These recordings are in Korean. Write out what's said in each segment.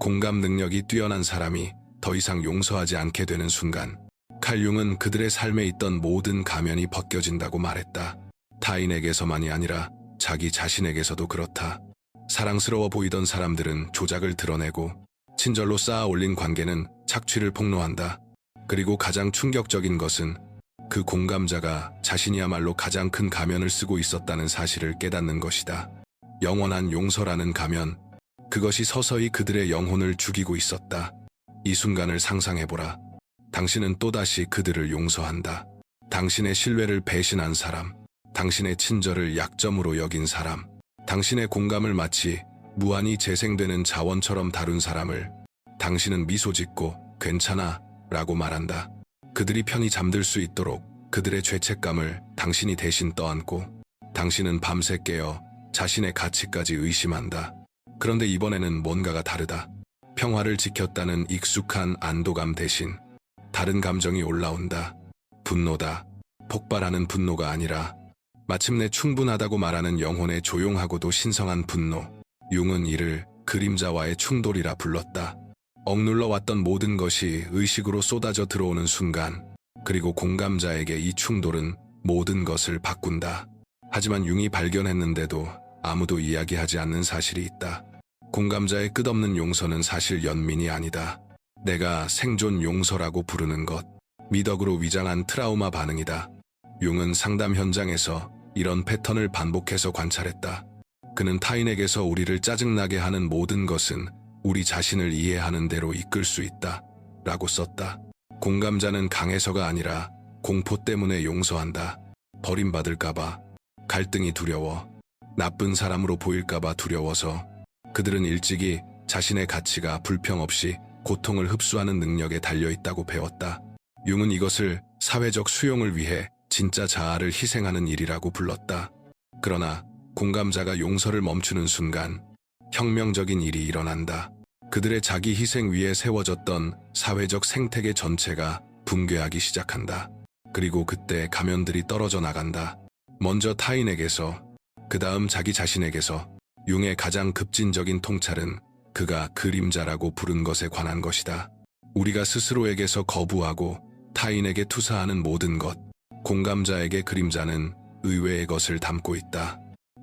공감 능력이 뛰어난 사람이 더 이상 용서하지 않게 되는 순간, 칼융은 그들의 삶에 있던 모든 가면이 벗겨진다고 말했다. 타인에게서만이 아니라 자기 자신에게서도 그렇다. 사랑스러워 보이던 사람들은 조작을 드러내고, 친절로 쌓아 올린 관계는 착취를 폭로한다. 그리고 가장 충격적인 것은 그 공감자가 자신이야말로 가장 큰 가면을 쓰고 있었다는 사실을 깨닫는 것이다. 영원한 용서라는 가면, 그것이 서서히 그들의 영혼을 죽이고 있었다. 이 순간을 상상해보라. 당신은 또다시 그들을 용서한다. 당신의 신뢰를 배신한 사람, 당신의 친절을 약점으로 여긴 사람, 당신의 공감을 마치 무한히 재생되는 자원처럼 다룬 사람을 당신은 미소 짓고 괜찮아 라고 말한다. 그들이 편히 잠들 수 있도록 그들의 죄책감을 당신이 대신 떠안고, 당신은 밤새 깨어 자신의 가치까지 의심한다. 그런데 이번에는 뭔가가 다르다. 평화를 지켰다는 익숙한 안도감 대신 다른 감정이 올라온다. 분노다. 폭발하는 분노가 아니라 마침내 충분하다고 말하는 영혼의 조용하고도 신성한 분노. 융은 이를 그림자와의 충돌이라 불렀다. 억눌러 왔던 모든 것이 의식으로 쏟아져 들어오는 순간, 그리고 공감자에게 이 충돌은 모든 것을 바꾼다. 하지만 융이 발견했는데도 아무도 이야기하지 않는 사실이 있다. 공감자의 끝없는 용서는 사실 연민이 아니다. 내가 생존 용서라고 부르는 것, 미덕으로 위장한 트라우마 반응이다. 융은 상담 현장에서 이런 패턴을 반복해서 관찰했다. 그는 타인에게서 우리를 짜증나게 하는 모든 것은 우리 자신을 이해하는 대로 이끌 수 있다 라고 썼다. 공감자는 강해서가 아니라 공포 때문에 용서한다. 버림받을까봐, 갈등이 두려워, 나쁜 사람으로 보일까봐 두려워서 그들은 일찍이 자신의 가치가 불평 없이 고통을 흡수하는 능력에 달려있다고 배웠다. 융은 이것을 사회적 수용을 위해 진짜 자아를 희생하는 일이라고 불렀다. 그러나 공감자가 용서를 멈추는 순간 혁명적인 일이 일어난다. 그들의 자기 희생 위에 세워졌던 사회적 생태계 전체가 붕괴하기 시작한다. 그리고 그때 가면들이 떨어져 나간다. 먼저 타인에게서, 그 다음 자기 자신에게서. 융의 가장 급진적인 통찰은 그가 그림자라고 부른 것에 관한 것이다. 우리가 스스로에게서 거부하고 타인에게 투사하는 모든 것, 공감자에게 그림자는 의외의 것을 담고 있다.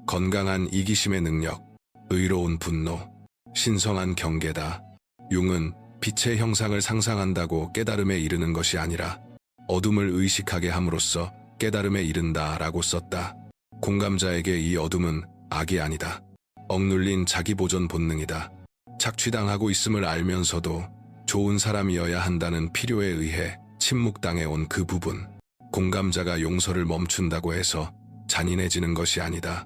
건강한 이기심의 능력, 의로운 분노, 신성한 경계다. 융은 빛의 형상을 상상한다고 깨달음에 이르는 것이 아니라 어둠을 의식하게 함으로써 깨달음에 이른다라고 썼다. 공감자에게 이 어둠은 악이 아니다. 억눌린 자기보존 본능이다. 착취당하고 있음을 알면서도 좋은 사람이어야 한다는 필요에 의해 침묵당해온 그 부분. 공감자가 용서를 멈춘다고 해서 잔인해지는 것이 아니다.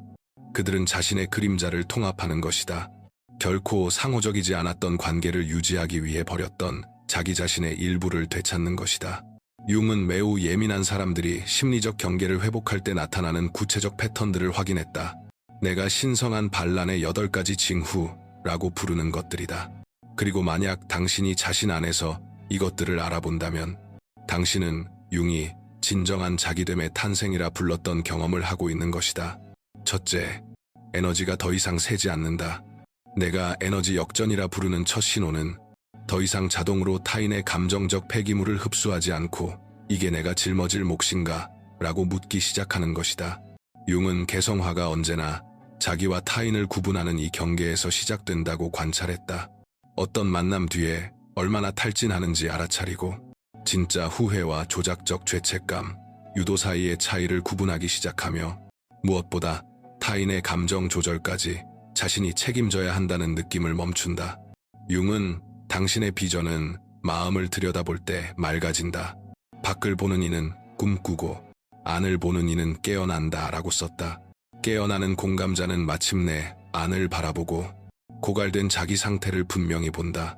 그들은 자신의 그림자를 통합하는 것이다. 결코 상호적이지 않았던 관계를 유지하기 위해 버렸던 자기 자신의 일부를 되찾는 것이다. 융은 매우 예민한 사람들이 심리적 경계를 회복할 때 나타나는 구체적 패턴들을 확인했다. 내가 신성한 반란의 8가지 징후라고 부르는 것들이다. 그리고 만약 당신이 자신 안에서 이것들을 알아본다면 당신은 융이 진정한 자기됨의 탄생이라 불렀던 경험을 하고 있는 것이다. 첫째, 에너지가 더 이상 새지 않는다. 내가 에너지 역전이라 부르는 첫 신호는 더 이상 자동으로 타인의 감정적 폐기물을 흡수하지 않고 이게 내가 짊어질 몫인가? 라고 묻기 시작하는 것이다. 융은 개성화가 언제나 자기와 타인을 구분하는 이 경계에서 시작된다고 관찰했다. 어떤 만남 뒤에 얼마나 탈진하는지 알아차리고 진짜 후회와 조작적 죄책감, 유도 사이의 차이를 구분하기 시작하며 무엇보다 타인의 감정 조절까지 자신이 책임져야 한다는 느낌을 멈춘다. 융은 당신의 비전은 마음을 들여다볼 때 맑아진다. 밖을 보는 이는 꿈꾸고 안을 보는 이는 깨어난다 라고 썼다. 깨어나는 공감자는 마침내 안을 바라보고 고갈된 자기 상태를 분명히 본다.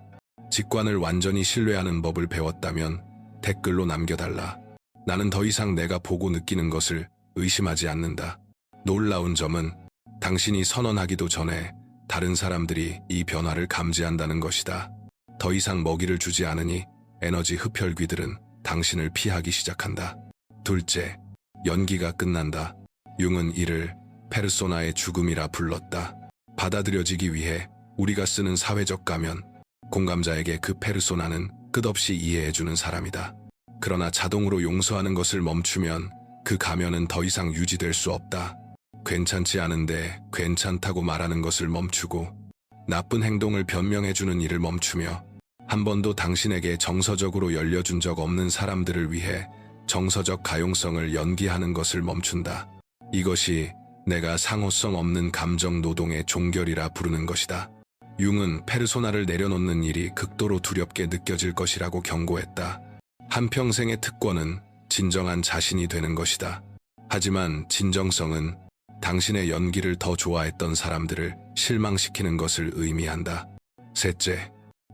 직관을 완전히 신뢰하는 법을 배웠다면 댓글로 남겨달라. 나는 더 이상 내가 보고 느끼는 것을 의심하지 않는다. 놀라운 점은 당신이 선언하기도 전에 다른 사람들이 이 변화를 감지한다는 것이다. 더 이상 먹이를 주지 않으니 에너지 흡혈귀들은 당신을 피하기 시작한다. 둘째, 연기가 끝난다. 융은 이를 페르소나의 죽음이라 불렀다. 받아들여지기 위해 우리가 쓰는 사회적 가면, 공감자에게 그 페르소나는 끝없이 이해해주는 사람이다. 그러나 자동으로 용서하는 것을 멈추면 그 가면은 더 이상 유지될 수 없다. 괜찮지 않은데 괜찮다고 말하는 것을 멈추고 나쁜 행동을 변명해주는 일을 멈추며 한 번도 당신에게 정서적으로 열려준 적 없는 사람들을 위해 정서적 가용성을 연기하는 것을 멈춘다. 이것이 내가 상호성 없는 감정 노동의 종결이라 부르는 것이다. 융은 페르소나를 내려놓는 일이 극도로 두렵게 느껴질 것이라고 경고했다. 한평생의 특권은 진정한 자신이 되는 것이다. 하지만 진정성은 당신의 연기를 더 좋아했던 사람들을 실망시키는 것을 의미한다. 셋째,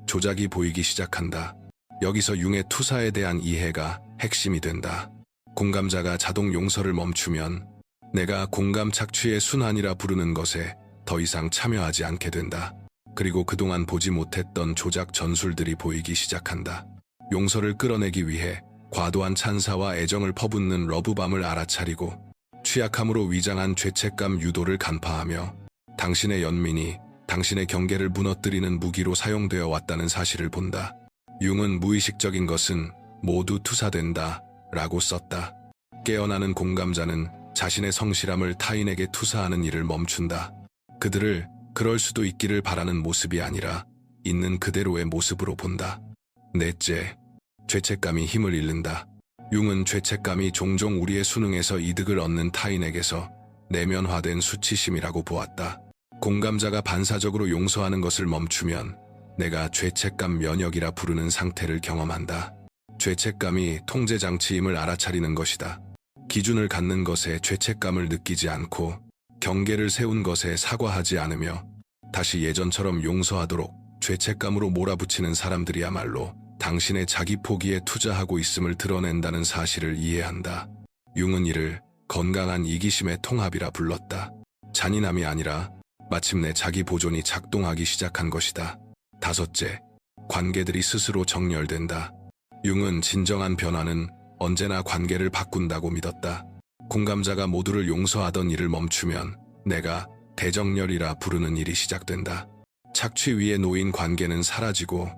조작이 보이기 시작한다. 여기서 융의 투사에 대한 이해가 핵심이 된다. 공감자가 자동 용서를 멈추면 내가 공감 착취의 순환이라 부르는 것에 더 이상 참여하지 않게 된다. 그리고 그동안 보지 못했던 조작 전술들이 보이기 시작한다. 용서를 끌어내기 위해 과도한 찬사와 애정을 퍼붓는 러브밤을 알아차리고 취약함으로 위장한 죄책감 유도를 간파하며 당신의 연민이 당신의 경계를 무너뜨리는 무기로 사용되어 왔다는 사실을 본다. 융은 무의식적인 것은 모두 투사된다 라고 썼다. 깨어나는 공감자는 자신의 성실함을 타인에게 투사하는 일을 멈춘다. 그들을 그럴 수도 있기를 바라는 모습이 아니라 있는 그대로의 모습으로 본다. 넷째, 죄책감이 힘을 잃는다. 융은 죄책감이 종종 우리의 수능에서 이득을 얻는 타인에게서 내면화된 수치심이라고 보았다. 공감자가 반사적으로 용서하는 것을 멈추면 내가 죄책감 면역이라 부르는 상태를 경험한다. 죄책감이 통제장치임을 알아차리는 것이다. 기준을 갖는 것에 죄책감을 느끼지 않고 경계를 세운 것에 사과하지 않으며 다시 예전처럼 용서하도록 죄책감으로 몰아붙이는 사람들이야말로 당신의 자기 포기에 투자하고 있음을 드러낸다는 사실을 이해한다. 융은 이를 건강한 이기심의 통합이라 불렀다. 잔인함이 아니라 마침내 자기 보존이 작동하기 시작한 것이다. 다섯째, 관계들이 스스로 정렬된다. 융은 진정한 변화는 언제나 관계를 바꾼다고 믿었다. 공감자가 모두를 용서하던 일을 멈추면 내가 대정렬이라 부르는 일이 시작된다. 착취 위에 놓인 관계는 사라지고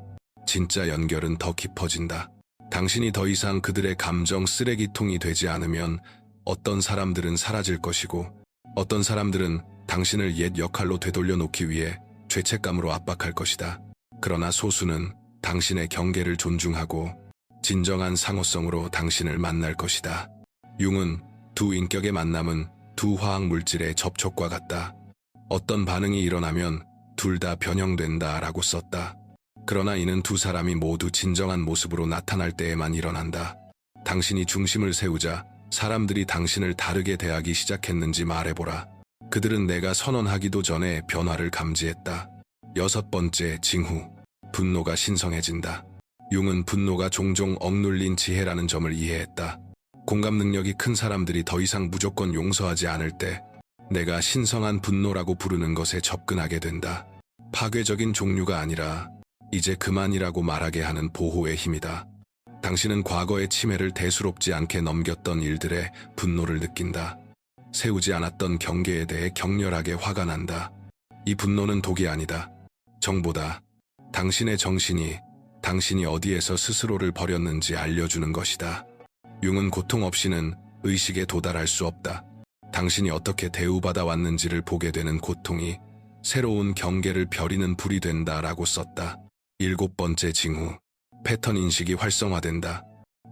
진짜 연결은 더 깊어진다. 당신이 더 이상 그들의 감정 쓰레기통이 되지 않으면 어떤 사람들은 사라질 것이고 어떤 사람들은 당신을 옛 역할로 되돌려 놓기 위해 죄책감으로 압박할 것이다. 그러나 소수는 당신의 경계를 존중하고 진정한 상호성으로 당신을 만날 것이다. 융은 두 인격의 만남은 두 화학 물질의 접촉과 같다. 어떤 반응이 일어나면 둘 다 변형된다 라고 썼다. 그러나 이는 두 사람이 모두 진정한 모습으로 나타날 때에만 일어난다. 당신이 중심을 세우자 사람들이 당신을 다르게 대하기 시작했는지 말해보라. 그들은 내가 선언하기도 전에 변화를 감지했다. 여섯 번째, 징후. 분노가 신성해진다. 융은 분노가 종종 억눌린 지혜라는 점을 이해했다. 공감 능력이 큰 사람들이 더 이상 무조건 용서하지 않을 때 내가 신성한 분노라고 부르는 것에 접근하게 된다. 파괴적인 종류가 아니라 이제 그만이라고 말하게 하는 보호의 힘이다. 당신은 과거의 침해를 대수롭지 않게 넘겼던 일들에 분노를 느낀다. 세우지 않았던 경계에 대해 격렬하게 화가 난다. 이 분노는 독이 아니다. 정보다. 당신의 정신이 당신이 어디에서 스스로를 버렸는지 알려주는 것이다. 융은 고통 없이는 의식에 도달할 수 없다. 당신이 어떻게 대우받아 왔는지를 보게 되는 고통이 새로운 경계를 벼리는 불이 된다라고 썼다. 일곱 번째, 징후. 패턴 인식이 활성화된다.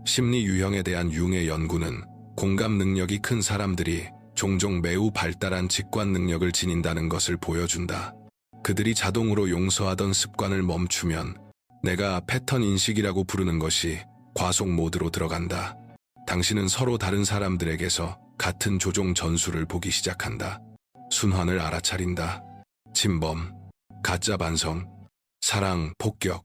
심리 유형에 대한 융의 연구는 공감 능력이 큰 사람들이 종종 매우 발달한 직관 능력을 지닌다는 것을 보여준다. 그들이 자동으로 용서하던 습관을 멈추면 내가 패턴 인식이라고 부르는 것이 과속 모드로 들어간다. 당신은 서로 다른 사람들에게서 같은 조종 전술을 보기 시작한다. 순환을 알아차린다. 침범, 가짜 반성, 사랑, 폭격,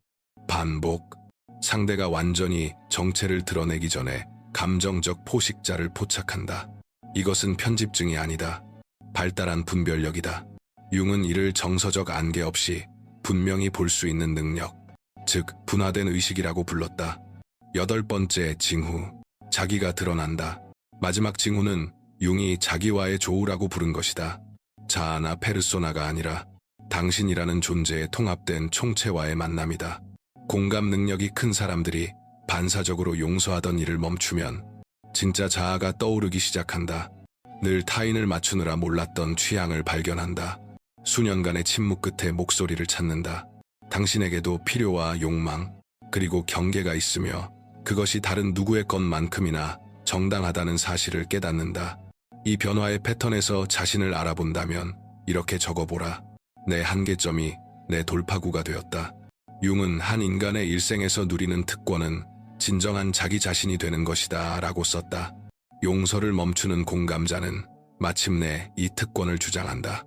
반복. 상대가 완전히 정체를 드러내기 전에 감정적 포식자를 포착한다. 이것은 편집증이 아니다. 발달한 분별력이다. 융은 이를 정서적 안개 없이 분명히 볼 수 있는 능력, 즉 분화된 의식이라고 불렀다. 여덟 번째, 징후. 자기가 드러난다. 마지막 징후는 융이 자기와의 조우라고 부른 것이다. 자아나 페르소나가 아니라 당신이라는 존재의 통합된 총체와의 만남이다. 공감 능력이 큰 사람들이 반사적으로 용서하던 일을 멈추면 진짜 자아가 떠오르기 시작한다. 늘 타인을 맞추느라 몰랐던 취향을 발견한다. 수년간의 침묵 끝에 목소리를 찾는다. 당신에게도 필요와 욕망, 그리고 경계가 있으며 그것이 다른 누구의 것만큼이나 정당하다는 사실을 깨닫는다. 이 변화의 패턴에서 자신을 알아본다면 이렇게 적어보라. 내 한계점이 내 돌파구가 되었다. 융은 한 인간의 일생에서 누리는 특권은 진정한 자기 자신이 되는 것이다 라고 썼다. 용서를 멈추는 공감자는 마침내 이 특권을 주장한다.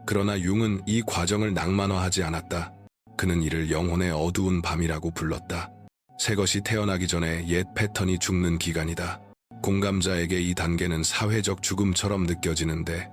그러나 융은 이 과정을 낭만화하지 않았다. 그는 이를 영혼의 어두운 밤이라고 불렀다. 새 것이 태어나기 전에 옛 패턴이 죽는 기간이다. 공감자에게 이 단계는 사회적 죽음처럼 느껴지는데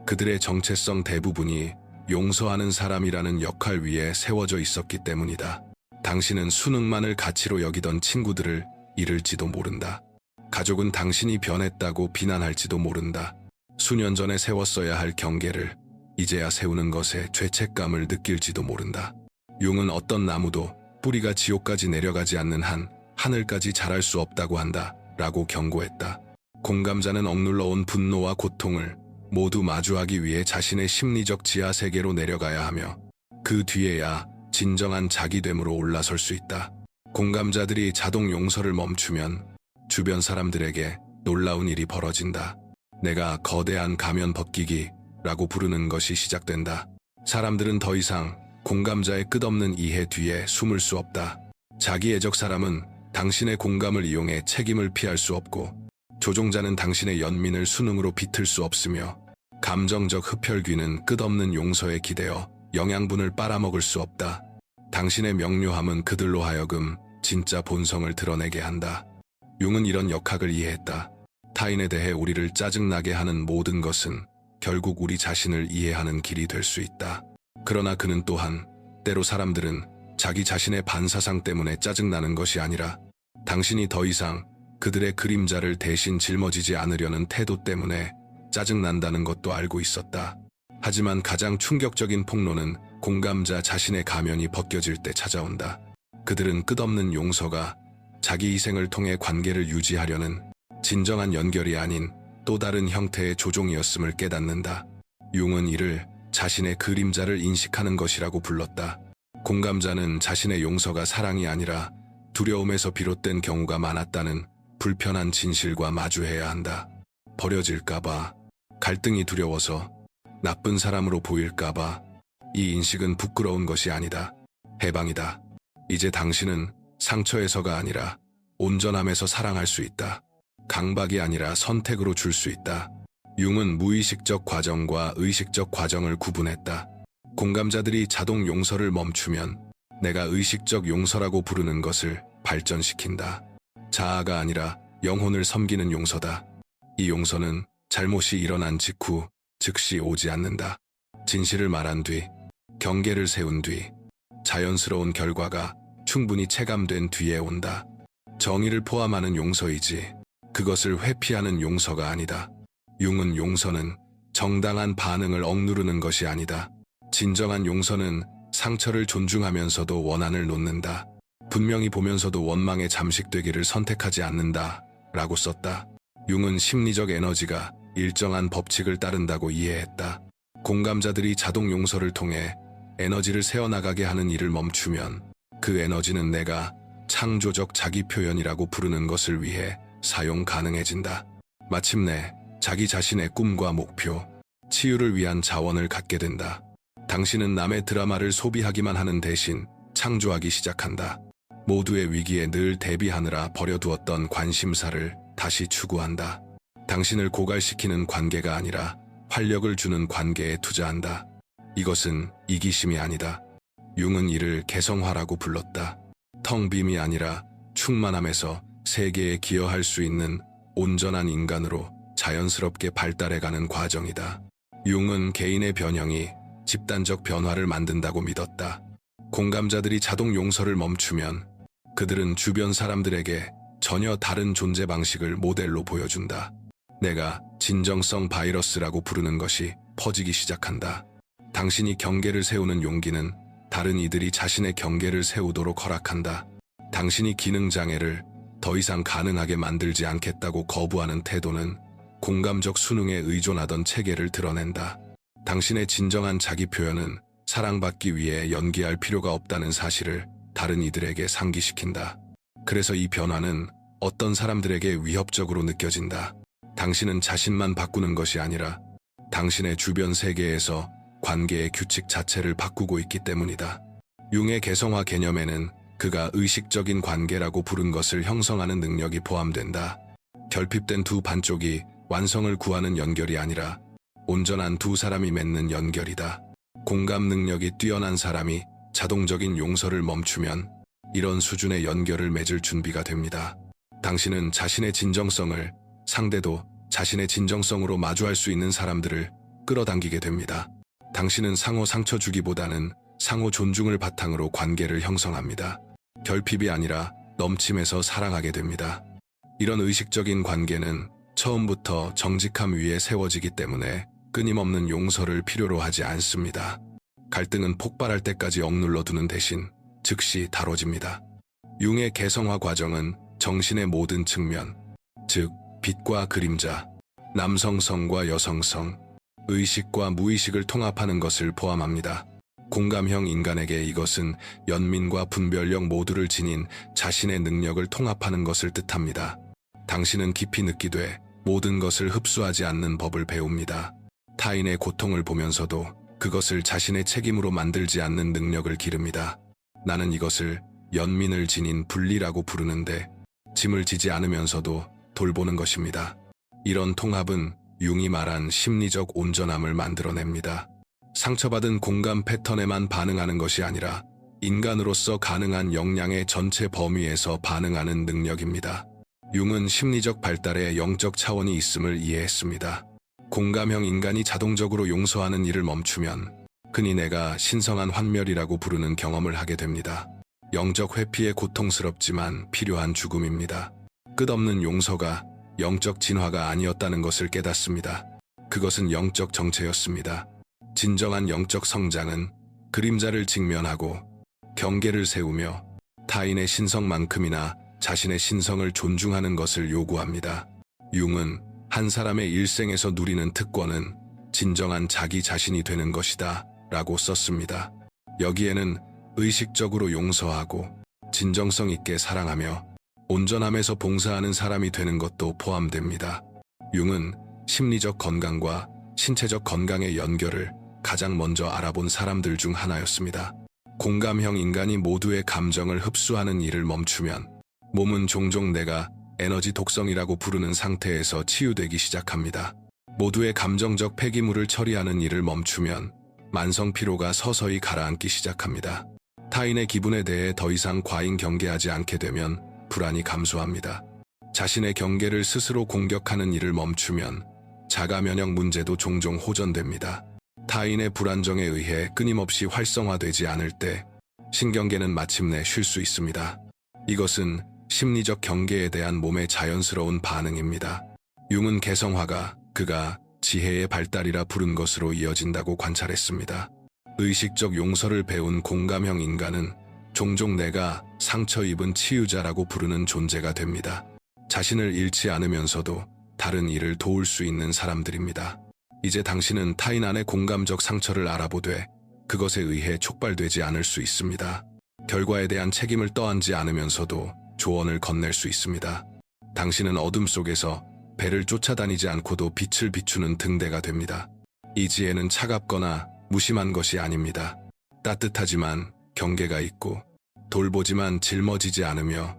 그들의 정체성 대부분이 용서하는 사람이라는 역할 위에 세워져 있었기 때문이다. 당신은 수능만을 가치로 여기던 친구들을 잃을지도 모른다. 가족은 당신이 변했다고 비난할지도 모른다. 수년 전에 세웠어야 할 경계를 이제야 세우는 것에 죄책감을 느낄지도 모른다. 융은 어떤 나무도 뿌리가 지옥까지 내려가지 않는 한 하늘까지 자랄 수 없다고 한다 라고 경고했다. 공감자는 억눌러온 분노와 고통을 모두 마주하기 위해 자신의 심리적 지하 세계로 내려가야 하며 그 뒤에야 진정한 자기됨으로 올라설 수 있다. 공감자들이 자동 용서를 멈추면 주변 사람들에게 놀라운 일이 벌어진다. 내가 거대한 가면 벗기기라고 부르는 것이 시작된다. 사람들은 더 이상 공감자의 끝없는 이해 뒤에 숨을 수 없다. 자기 애적 사람은 당신의 공감을 이용해 책임을 피할 수 없고 조종자는 당신의 연민을 수능으로 비틀 수 없으며 감정적 흡혈귀는 끝없는 용서에 기대어 영양분을 빨아먹을 수 없다. 당신의 명료함은 그들로 하여금 진짜 본성을 드러내게 한다. 융은 이런 역학을 이해했다. 타인에 대해 우리를 짜증나게 하는 모든 것은 결국 우리 자신을 이해하는 길이 될 수 있다. 그러나 그는 또한 때로 사람들은 자기 자신의 반사상 때문에 짜증나는 것이 아니라 당신이 더 이상 그들의 그림자를 대신 짊어지지 않으려는 태도 때문에 짜증난다는 것도 알고 있었다. 하지만 가장 충격적인 폭로는 공감자 자신의 가면이 벗겨질 때 찾아온다. 그들은 끝없는 용서가 자기 희생을 통해 관계를 유지하려는 진정한 연결이 아닌 또 다른 형태의 조종이었음을 깨닫는다. 융은 이를 자신의 그림자를 인식하는 것이라고 불렀다. 공감자는 자신의 용서가 사랑이 아니라 두려움에서 비롯된 경우가 많았다는 불편한 진실과 마주해야 한다. 버려질까봐, 갈등이 두려워서, 나쁜 사람으로 보일까봐 이 인식은 부끄러운 것이 아니다. 해방이다. 이제 당신은 상처에서가 아니라 온전함에서 사랑할 수 있다. 강박이 아니라 선택으로 줄 수 있다. 융은 무의식적 과정과 의식적 과정을 구분했다. 공감자들이 자동 용서를 멈추면 내가 의식적 용서라고 부르는 것을 발전시킨다. 자아가 아니라 영혼을 섬기는 용서다. 이 용서는 잘못이 일어난 직후 즉시 오지 않는다. 진실을 말한 뒤, 경계를 세운 뒤, 자연스러운 결과가 충분히 체감된 뒤에 온다. 정의를 포함하는 용서이지 그것을 회피하는 용서가 아니다. 융은 용서는 정당한 반응을 억누르는 것이 아니다. 진정한 용서는 상처를 존중하면서도 원한을 놓는다. 분명히 보면서도 원망에 잠식되기를 선택하지 않는다 라고 썼다. 융은 심리적 에너지가 일정한 법칙을 따른다고 이해했다. 공감자들이 자동 용서를 통해 에너지를 새어나가게 하는 일을 멈추면 그 에너지는 내가 창조적 자기 표현이라고 부르는 것을 위해 사용 가능해진다. 마침내 자기 자신의 꿈과 목표, 치유를 위한 자원을 갖게 된다. 당신은 남의 드라마를 소비하기만 하는 대신 창조하기 시작한다. 모두의 위기에 늘 대비하느라 버려두었던 관심사를 다시 추구한다. 당신을 고갈시키는 관계가 아니라 활력을 주는 관계에 투자한다. 이것은 이기심이 아니다. 융은 이를 개성화라고 불렀다. 텅 빔이 아니라 충만함에서 세계에 기여할 수 있는 온전한 인간으로 자연스럽게 발달해가는 과정이다. 융은 개인의 변형이 집단적 변화를 만든다고 믿었다. 공감자들이 자동 용서를 멈추면 그들은 주변 사람들에게 전혀 다른 존재 방식을 모델로 보여준다. 내가 진정성 바이러스라고 부르는 것이 퍼지기 시작한다. 당신이 경계를 세우는 용기는 다른 이들이 자신의 경계를 세우도록 허락한다. 당신이 기능장애를 더 이상 가능하게 만들지 않겠다고 거부하는 태도는 공감적 수능에 의존하던 체계를 드러낸다. 당신의 진정한 자기 표현은 사랑받기 위해 연기할 필요가 없다는 사실을 다른 이들에게 상기시킨다. 그래서 이 변화는 어떤 사람들에게 위협적으로 느껴진다. 당신은 자신만 바꾸는 것이 아니라 당신의 주변 세계에서 관계의 규칙 자체를 바꾸고 있기 때문이다. 융의 개성화 개념에는 그가 의식적인 관계라고 부른 것을 형성하는 능력이 포함된다. 결핍된 두 반쪽이 완성을 구하는 연결이 아니라 온전한 두 사람이 맺는 연결이다. 공감 능력이 뛰어난 사람이 자동적인 용서를 멈추면 이런 수준의 연결을 맺을 준비가 됩니다. 당신은 자신의 진정성을, 상대도 자신의 진정성으로 마주할 수 있는 사람들을 끌어당기게 됩니다. 당신은 상호 상처 주기보다는 상호 존중을 바탕으로 관계를 형성합니다. 결핍이 아니라 넘침에서 사랑하게 됩니다. 이런 의식적인 관계는 처음부터 정직함 위에 세워지기 때문에 끊임없는 용서를 필요로 하지 않습니다. 갈등은 폭발할 때까지 억눌러 두는 대신 즉시 다뤄집니다. 융의 개성화 과정은 정신의 모든 측면, 즉 빛과 그림자, 남성성과 여성성, 의식과 무의식을 통합하는 것을 포함합니다. 공감형 인간에게 이것은 연민과 분별력 모두를 지닌 자신의 능력을 통합하는 것을 뜻합니다. 당신은 깊이 느끼되 모든 것을 흡수하지 않는 법을 배웁니다. 타인의 고통을 보면서도 그것을 자신의 책임으로 만들지 않는 능력을 기릅니다. 나는 이것을 연민을 지닌 분리라고 부르는데 짐을 지지 않으면서도 돌보는 것입니다. 이런 통합은 융이 말한 심리적 온전함을 만들어냅니다. 상처받은 공감 패턴에만 반응하는 것이 아니라 인간으로서 가능한 역량의 전체 범위에서 반응하는 능력입니다. 융은 심리적 발달에 영적 차원이 있음을 이해했습니다. 공감형 인간이 자동적으로 용서하는 일을 멈추면 흔히 내가 신성한 환멸이라고 부르는 경험을 하게 됩니다. 영적 회피에 고통스럽지만 필요한 죽음입니다. 끝없는 용서가 영적 진화가 아니었다는 것을 깨닫습니다. 그것은 영적 정체였습니다. 진정한 영적 성장은 그림자를 직면하고 경계를 세우며 타인의 신성만큼이나 자신의 신성을 존중하는 것을 요구합니다. 융은 한 사람의 일생에서 누리는 특권은 진정한 자기 자신이 되는 것이다 라고 썼습니다. 여기에는 의식적으로 용서하고 진정성 있게 사랑하며 온전함에서 봉사하는 사람이 되는 것도 포함됩니다. 융은 심리적 건강과 신체적 건강의 연결을 가장 먼저 알아본 사람들 중 하나였습니다. 공감형 인간이 모두의 감정을 흡수하는 일을 멈추면 몸은 종종 내가 에너지 독성이라고 부르는 상태에서 치유되기 시작합니다. 모두의 감정적 폐기물을 처리하는 일을 멈추면 만성 피로가 서서히 가라앉기 시작합니다. 타인의 기분에 대해 더 이상 과잉 경계하지 않게 되면 불안이 감소합니다. 자신의 경계를 스스로 공격하는 일을 멈추면 자가 면역 문제도 종종 호전됩니다. 타인의 불안정에 의해 끊임없이 활성화되지 않을 때 신경계는 마침내 쉴 수 있습니다. 이것은 심리적 경계에 대한 몸의 자연스러운 반응입니다. 융은 개성화가 그가 지혜의 발달이라 부른 것으로 이어진다고 관찰했습니다. 의식적 용서를 배운 공감형 인간은 종종 내가 상처 입은 치유자라고 부르는 존재가 됩니다. 자신을 잃지 않으면서도 다른 이를 도울 수 있는 사람들입니다. 이제 당신은 타인 안의 공감적 상처를 알아보되 그것에 의해 촉발되지 않을 수 있습니다. 결과에 대한 책임을 떠안지 않으면서도 조언을 건넬 수 있습니다. 당신은 어둠 속에서 배를 쫓아다니지 않고도 빛을 비추는 등대가 됩니다. 이 지혜는 차갑거나 무심한 것이 아닙니다. 따뜻하지만 경계가 있고 돌보지만 짊어지지 않으며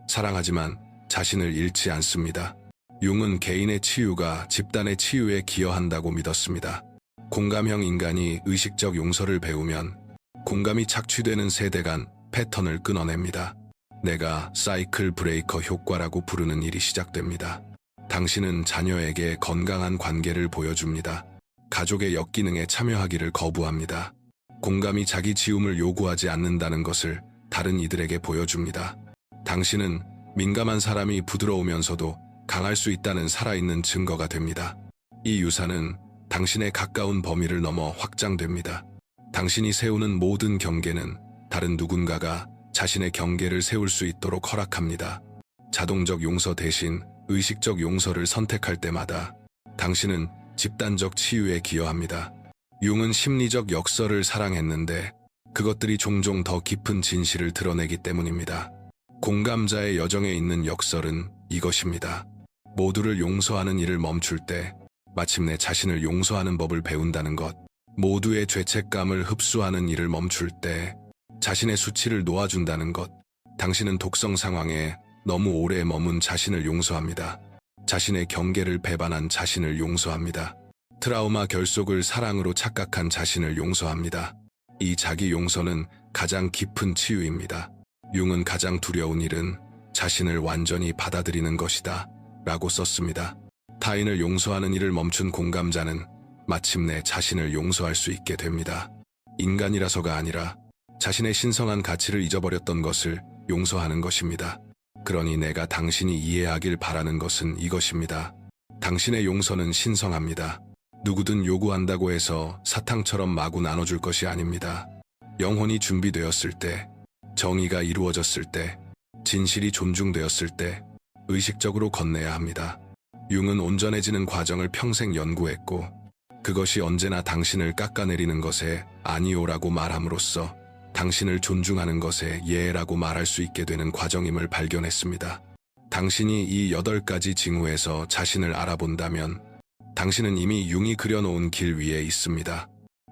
사랑하지만 자신을 잃지 않습니다. 융은 개인의 치유가 집단의 치유에 기여한다고 믿었습니다. 공감형 인간이 의식적 용서를 배우면 공감이 착취되는 세대 간 패턴을 끊어냅니다. 내가 사이클 브레이커 효과라고 부르는 일이 시작됩니다. 당신은 자녀에게 건강한 관계를 보여줍니다. 가족의 역기능에 참여하기를 거부합니다. 공감이 자기 지움을 요구하지 않는다는 것을 다른 이들에게 보여줍니다. 당신은 민감한 사람이 부드러우면서도 강할 수 있다는 살아있는 증거가 됩니다. 이 유산은 당신의 가까운 범위를 넘어 확장됩니다. 당신이 세우는 모든 경계는 다른 누군가가 자신의 경계를 세울 수 있도록 허락합니다. 자동적 용서 대신 의식적 용서를 선택할 때마다 당신은 집단적 치유에 기여합니다. 융은 심리적 역설을 사랑했는데 그것들이 종종 더 깊은 진실을 드러내기 때문입니다. 공감자의 여정에 있는 역설은 이것입니다. 모두를 용서하는 일을 멈출 때 마침내 자신을 용서하는 법을 배운다는 것. 모두의 죄책감을 흡수하는 일을 멈출 때 자신의 수치를 놓아준다는 것. 당신은 독성 상황에 너무 오래 머문 자신을 용서합니다. 자신의 경계를 배반한 자신을 용서합니다. 트라우마 결속을 사랑으로 착각한 자신을 용서합니다. 이 자기 용서는 가장 깊은 치유입니다. 융은 가장 두려운 일은 자신을 완전히 받아들이는 것이다 라고 썼습니다. 타인을 용서하는 일을 멈춘 공감자는 마침내 자신을 용서할 수 있게 됩니다. 인간이라서가 아니라 자신의 신성한 가치를 잊어버렸던 것을 용서하는 것입니다. 그러니 내가 당신이 이해하길 바라는 것은 이것입니다. 당신의 용서는 신성합니다. 누구든 요구한다고 해서 사탕처럼 마구 나눠줄 것이 아닙니다. 영혼이 준비되었을 때, 정의가 이루어졌을 때, 진실이 존중되었을 때 의식적으로 건네야 합니다. 융은 온전해지는 과정을 평생 연구했고 그것이 언제나 당신을 깎아내리는 것에 아니오라고 말함으로써 당신을 존중하는 것에 예라고 말할 수 있게 되는 과정임을 발견했습니다. 당신이 이 8가지 징후에서 자신을 알아본다면 당신은 이미 융이 그려놓은 길 위에 있습니다.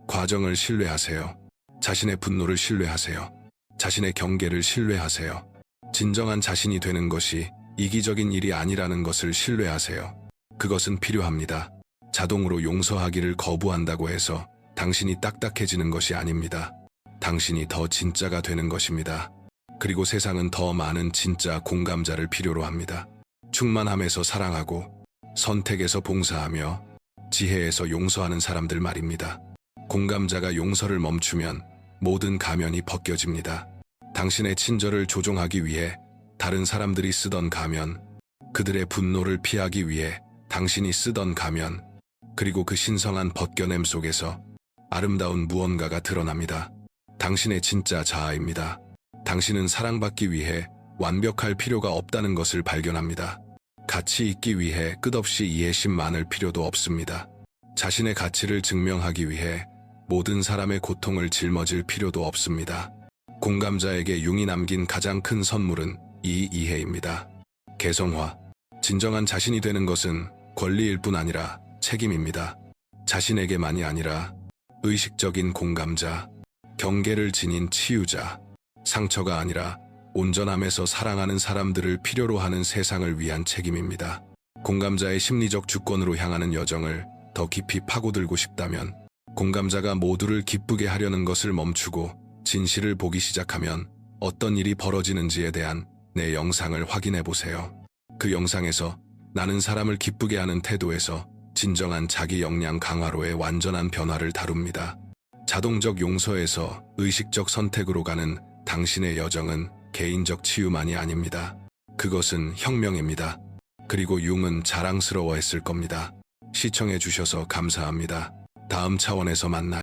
과정을 신뢰하세요. 자신의 분노를 신뢰하세요. 자신의 경계를 신뢰하세요. 진정한 자신이 되는 것이 이기적인 일이 아니라는 것을 신뢰하세요. 그것은 필요합니다. 자동으로 용서하기를 거부한다고 해서 당신이 딱딱해지는 것이 아닙니다. 당신이 더 진짜가 되는 것입니다. 그리고 세상은 더 많은 진짜 공감자를 필요로 합니다. 충만함에서 사랑하고 선택에서 봉사하며 지혜에서 용서하는 사람들 말입니다. 공감자가 용서를 멈추면 모든 가면이 벗겨집니다. 당신의 친절을 조종하기 위해 다른 사람들이 쓰던 가면, 그들의 분노를 피하기 위해 당신이 쓰던 가면, 그리고 그 신성한 벗겨냄 속에서 아름다운 무언가가 드러납니다. 당신의 진짜 자아입니다. 당신은 사랑받기 위해 완벽할 필요가 없다는 것을 발견합니다. 가치 있기 위해 끝없이 이해심 많을 필요도 없습니다. 자신의 가치를 증명하기 위해 모든 사람의 고통을 짊어질 필요도 없습니다. 공감자에게 융이 남긴 가장 큰 선물은 이 이해입니다. 개성화. 진정한 자신이 되는 것은 권리일 뿐 아니라 책임입니다. 자신에게만이 아니라 의식적인 공감자, 경계를 지닌 치유자, 상처가 아니라 온전함에서 사랑하는 사람들을 필요로 하는 세상을 위한 책임입니다. 공감자의 심리적 주권으로 향하는 여정을 더 깊이 파고들고 싶다면 공감자가 모두를 기쁘게 하려는 것을 멈추고 진실을 보기 시작하면 어떤 일이 벌어지는지에 대한 내 영상을 확인해 보세요. 그 영상에서 나는 사람을 기쁘게 하는 태도에서 진정한 자기 역량 강화로의 완전한 변화를 다룹니다. 자동적 용서에서 의식적 선택으로 가는 당신의 여정은 개인적 치유만이 아닙니다. 그것은 혁명입니다. 그리고 융은 자랑스러워했을 겁니다. 시청해 주셔서 감사합니다. 다음 차원에서 만나요.